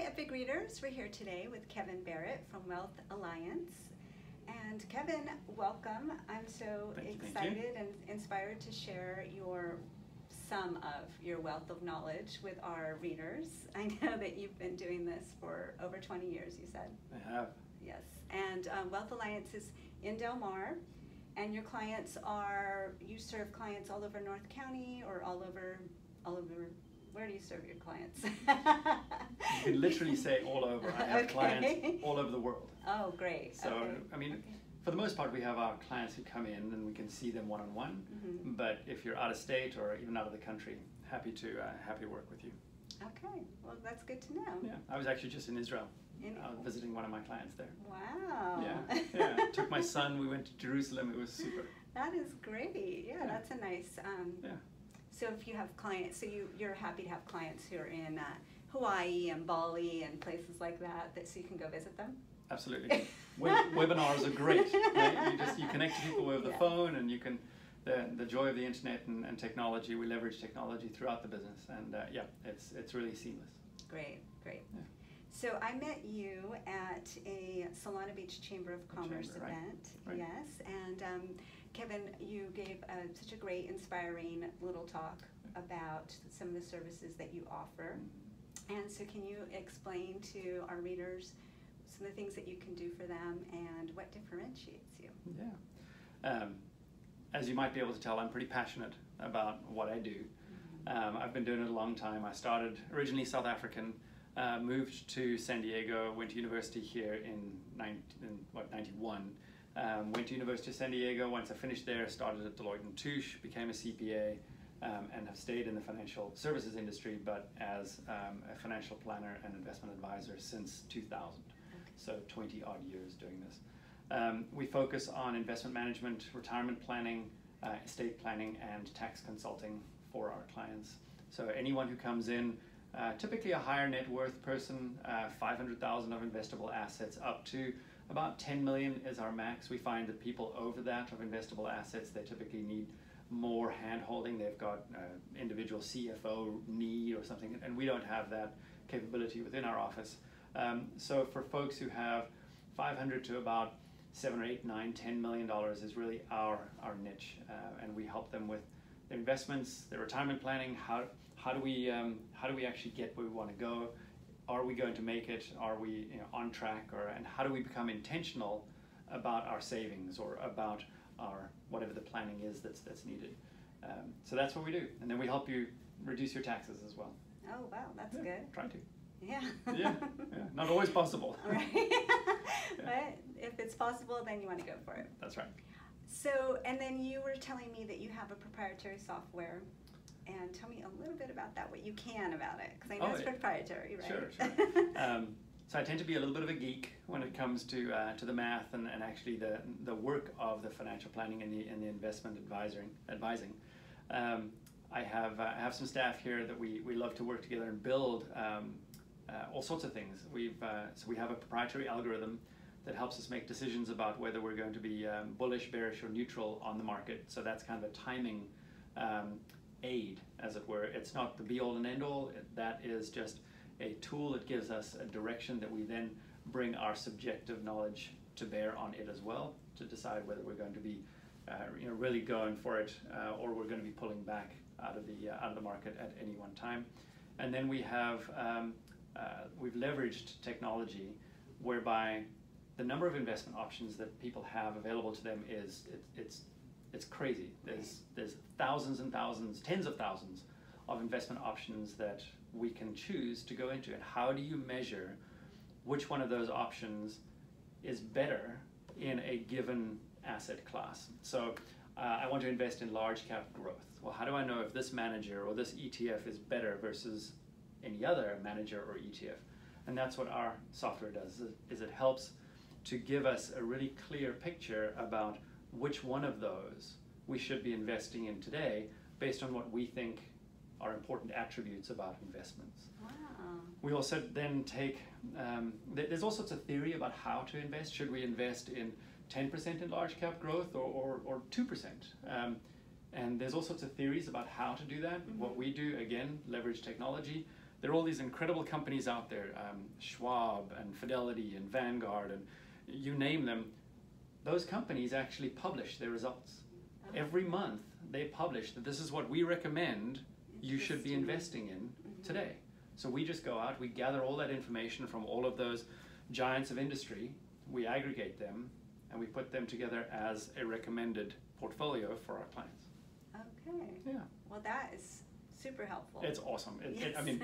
Epic Readers. We're here today with Kevin Barrett from Wealth Alliance. And Kevin, welcome. I'm so excited and inspired to share some of your wealth of knowledge with our readers. I know that you've been doing this for over 20 years, you said. I have. Yes. And Wealth Alliance is in Del Mar, and your clients you serve clients all over North County or all over, where do you serve your clients? You can literally say all over. I have clients all over the world. Oh, great. So, okay. I mean, for the most part, we have our clients who come in and we can see them one-on-one. Mm-hmm. But if you're out of state or even out of the country, happy to work with you. Okay. Well, that's good to know. Yeah. I was actually just in Israel. Visiting one of my clients there. Wow. Yeah. Took my son. We went to Jerusalem. It was super. That is great. Yeah. That's a nice. So if you have clients, so you're happy to have clients who are in Hawaii and Bali and places like that, so you can go visit them? Absolutely. Webinars are great. Right? You connect to people with the phone, and you can, the joy of the internet and technology, we leverage technology throughout the business, and it's really seamless. Great. Yeah. So I met you at a Solana Beach Chamber of Commerce event, right. Yes, and Kevin, you gave such a great, inspiring little talk about some of the services that you offer. And so can you explain to our readers some of the things that you can do for them and what differentiates you? Yeah. As you might be able to tell, I'm pretty passionate about what I do. Mm-hmm. I've been doing it a long time. I started originally South African, moved to San Diego, went to university here in 91. Went to University of San Diego. Once I finished there, started at Deloitte Touche, became a CPA, and have stayed in the financial services industry, but as a financial planner and investment advisor since 2000. Okay. So 20 odd years doing this. We focus on investment management, retirement planning, estate planning, and tax consulting for our clients. So anyone who comes in, typically a higher net worth person, 500,000 of investable assets up to about 10 million is our max. We find that people over that of investable assets, they typically need more hand-holding. They've got individual CFO need or something, and we don't have that capability within our office. So for folks who have 500 to about 7 or 8, 9, 10 million dollars is really our niche, and we help them with their investments, their retirement planning. How do we actually get where we want to go? Are we going to make it? Are we on track? And how do we become intentional about our savings or about our whatever the planning is that's needed? So that's what we do, and then we help you reduce your taxes as well. Oh wow, that's good. Try to. Yeah. Not always possible. Right. But if it's possible, then you want to go for it. That's right. So, and then you were telling me that you have a proprietary software. And tell me a little bit about that, what you can about it, because I know it's proprietary, right? Sure. So I tend to be a little bit of a geek when it comes to the math and actually the work of the financial planning and the investment advising. I have some staff here that we love to work together and build all sorts of things. So we have a proprietary algorithm that helps us make decisions about whether we're going to be bullish, bearish, or neutral on the market. So that's kind of a timing aid, as it were. It's not the be-all and end-all. That is just a tool that gives us a direction that we then bring our subjective knowledge to bear on it as well to decide whether we're going to be really going for it or we're going to be pulling back out of the market at any one time. And then we have we've leveraged technology whereby the number of investment options that people have available to them it's crazy. There's thousands and thousands, tens of thousands of investment options that we can choose to go into. And how do you measure which one of those options is better in a given asset class? So I want to invest in large cap growth. Well, how do I know if this manager or this ETF is better versus any other manager or ETF? And that's what our software does, is it helps to give us a really clear picture about which one of those we should be investing in today based on what we think are important attributes about investments. Wow. We also then take, there's all sorts of theory about how to invest. Should we invest in 10% in large cap growth or 2%? And there's all sorts of theories about how to do that. Mm-hmm. What we do, again, leverage technology there are all these incredible companies out there, Schwab and Fidelity and Vanguard and you name them. Those companies actually publish their results. Oh. Every month they publish that this is what we recommend you should be investing in today. So we just go out, we gather all that information from all of those giants of industry, we aggregate them, and we put them together as a recommended portfolio for our clients. Okay. Yeah. Well, that is super helpful. It's awesome. Yes. I mean,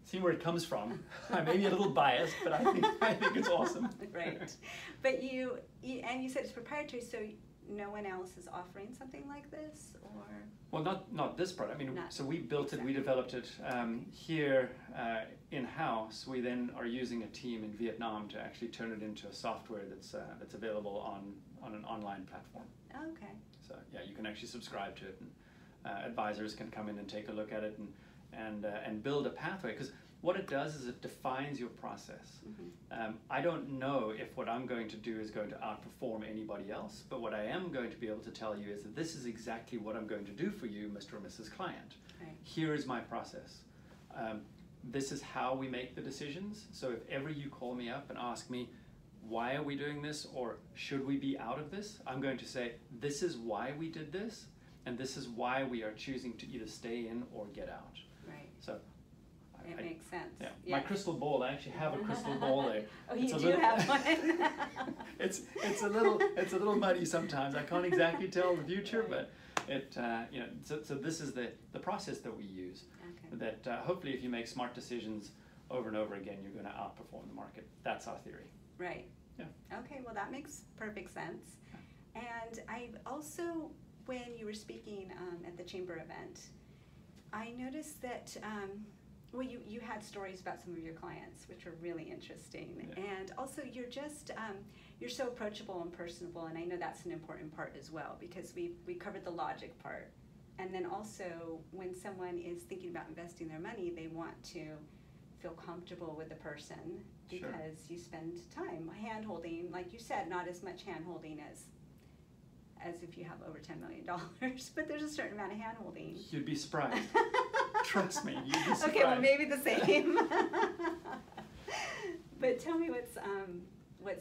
see where it comes from. I may be a little biased, but I think it's awesome. Right. But you said it's proprietary, so no one else is offering something like this, or? Well, not this part. I mean, so we built exactly. it, we developed it here in-house. We then are using a team in Vietnam to actually turn it into a software that's available on an online platform. Okay. So yeah, you can actually subscribe to it, and advisors can come in and take a look at it and build a pathway. Because what it does is it defines your process. I don't know if what I'm going to do is going to outperform anybody else, but what I am going to be able to tell you is that this is exactly what I'm going to do for you, Mr. or Mrs. Client. Right. Here is my process. This is how we make the decisions. So if ever you call me up and ask me, why are we doing this, or should we be out of this? I'm going to say, this is why we did this, and this is why we are choosing to either stay in or get out. Right. So it makes sense. Yeah. Yeah. My crystal ball, I actually have a crystal ball there. Oh, you do have one. it's a little muddy sometimes. I can't exactly tell the future, right. but it so this is the process that we use. Okay. That hopefully if you make smart decisions over and over again, you're going to outperform the market. That's our theory. Right. Yeah. Okay, well that makes perfect sense. And I also, when you were speaking at the chamber event, I noticed that well, you had stories about some of your clients, which are really interesting. Yeah. And also you're just, you're so approachable and personable, and I know that's an important part as well, because we covered the logic part. And then also, when someone is thinking about investing their money, they want to feel comfortable with the person, because sure. You spend time hand-holding, like you said, not as much hand-holding as if you have over $10 million, but there's a certain amount of hand-holding. You'd be surprised. Trust me, you'd be surprised. Okay, well maybe the same. But tell me what's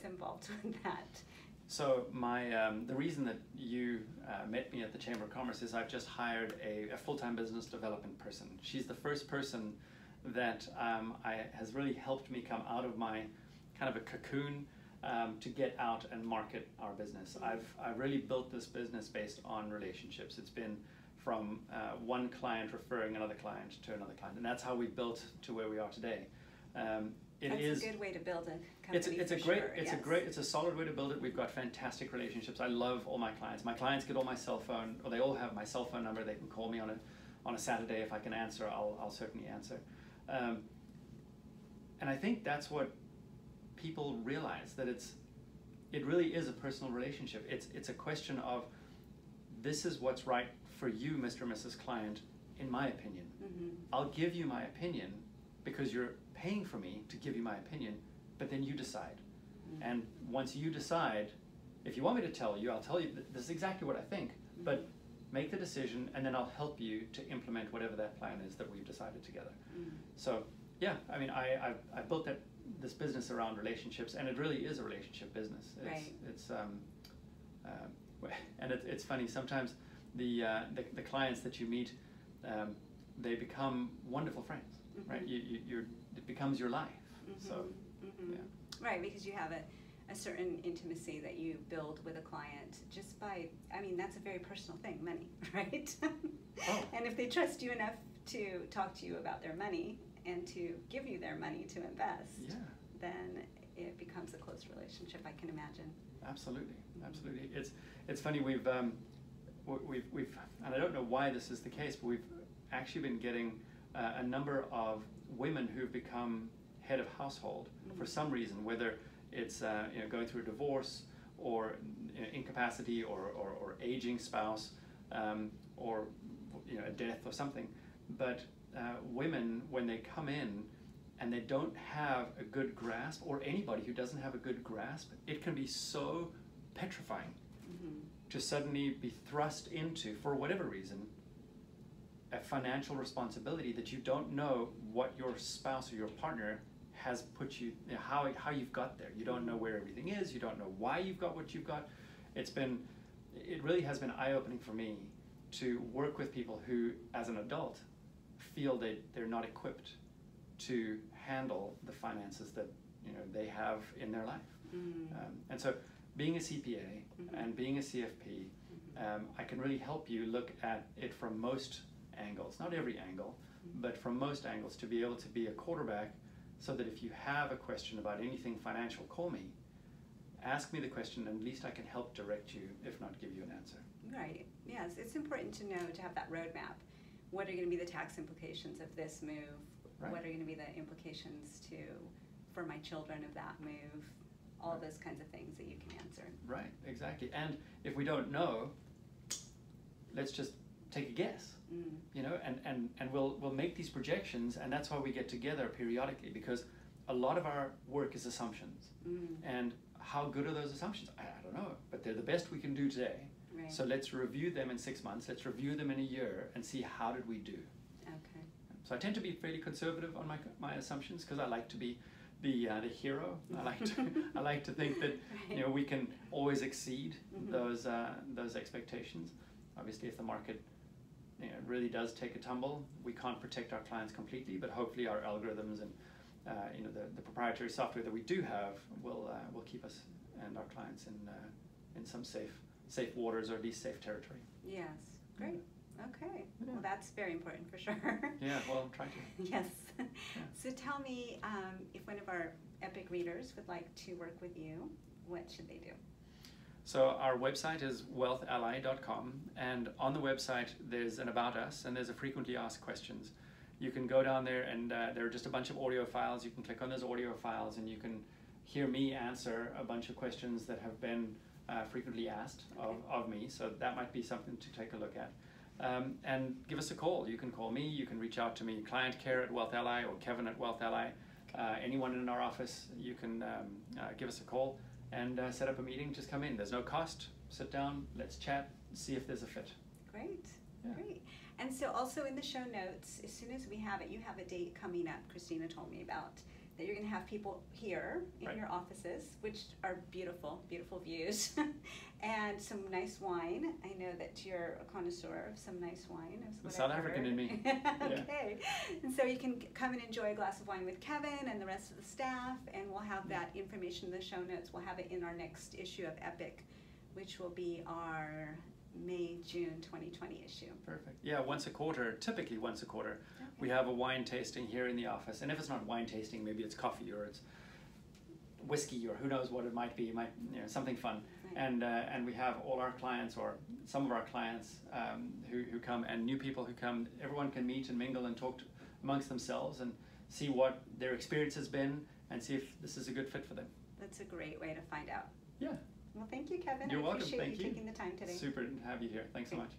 involved with that. So the reason that you met me at the Chamber of Commerce is I've just hired a full-time business development person. She's the first person that has really helped me come out of my kind of a cocoon to get out and market our business. I've really built this business based on relationships. It's been from one client referring another client to another client, and that's how we built to where we are today. That's a good way to build a company. It's a solid way to build it. We've got fantastic relationships. I love all my clients. My clients get all my cell phone, or they all have my cell phone number. They can call me on a Saturday. If I can answer, I'll certainly answer. And I think that's what people realize, that it really is a personal relationship. It's a question of, this is what's right for you, Mr. or Mrs. Client, in my opinion. Mm-hmm. I'll give you my opinion because you're paying for me to give you my opinion, but then you decide. Mm-hmm. And once you decide, if you want me to tell you, I'll tell you this is exactly what I think, mm-hmm. but make the decision, and then I'll help you to implement whatever that plan is that we've decided together. Mm-hmm. So yeah, I mean, I built this business around relationships, and it really is a relationship business. It's funny, sometimes the clients that you meet, they become wonderful friends, mm-hmm. right? It becomes your life. Mm-hmm. So mm-hmm. yeah. Right, because you have a certain intimacy that you build with a client just by, I mean, that's a very personal thing, money, right? Oh. And if they trust you enough to talk to you about their money and to give you their money to invest, yeah. then it becomes a close relationship, I can imagine. Absolutely, absolutely. It's funny, we've and I don't know why this is the case, but we've actually been getting a number of women who've become head of household mm-hmm. for some reason, whether it's going through a divorce or incapacity or aging spouse or a death or something. But women, when they come in and they don't have a good grasp, or anybody who doesn't have a good grasp, it can be so petrifying mm-hmm. to suddenly be thrust into, for whatever reason, a financial responsibility that you don't know what your spouse or your partner has put you, how you've got there. You don't know where everything is. You don't know why you've got what you've got. It really has been eye-opening for me to work with people who, as an adult, feel they're not equipped to handle the finances that they have in their life. And so being a CPA and being a CFP, I can really help you look at it from most angles, not every angle, but from most angles, to be able to be a quarterback, so that if you have a question about anything financial, call me, ask me the question, and at least I can help direct you, if not give you an answer. Right, yes, it's important to know, to have that roadmap. What are going to be the tax implications of this move? Right. What are going to be the implications for my children of that move? All those kinds of things that you can answer. Right, exactly. And if we don't know, let's just take a guess. And we'll make these projections, and that's why we get together periodically, because a lot of our work is assumptions. And how good are those assumptions? I don't know, but they're the best we can do today. Right. So let's review them in 6 months, let's review them in a year, and see how did we do. Okay. So I tend to be fairly conservative on my assumptions, because I like to be the hero. I like to think that right. We can always exceed those expectations. Obviously, if the market really does take a tumble, we can't protect our clients completely, but hopefully our algorithms and the proprietary software that we do have will keep us and our clients in some safe waters, or at least safe territory. Yes, great. Okay, well, that's very important for sure. Yeah, well, try to. Yes. Yeah. So tell me, if one of our EPIC readers would like to work with you, what should they do? So our website is wealthally.com, and on the website there's an About Us, and there's a frequently asked questions. You can go down there, and there are just a bunch of audio files. You can click on those audio files, and you can hear me answer a bunch of questions that have been frequently asked of me. So that might be something to take a look at. And give us a call. You can call me, you can reach out to me, client care at Wealth Ally, or Kevin at Wealth Ally. Anyone in our office, you can give us a call and set up a meeting. Just come in. There's no cost. Sit down, let's chat, see if there's a fit. Great, yeah. Great. And so also in the show notes, as soon as we have it, you have a date coming up, Christina told me about, that you're going to have people here in right. your offices, which are beautiful, beautiful views, and some nice wine. I know that you're a connoisseur of some nice wine. The South African in me. Okay. Yeah. And so you can come and enjoy a glass of wine with Kevin and the rest of the staff, and we'll have that information in the show notes. We'll have it in our next issue of EPIC, which will be our May-June 2020 issue. Perfect. Yeah, once a quarter, typically once a quarter, okay. we have a wine tasting here in the office. And if it's not wine tasting, maybe it's coffee, or it's whiskey, or who knows what it might be, something fun. Right. And we have all our clients, or some of our clients who come, and new people who come. Everyone can meet and mingle and talk amongst themselves and see what their experience has been, and see if this is a good fit for them. That's a great way to find out. Yeah. Well, thank you, Kevin. You're welcome. I appreciate Thank you taking the time today. Super to have you here. Thanks so much.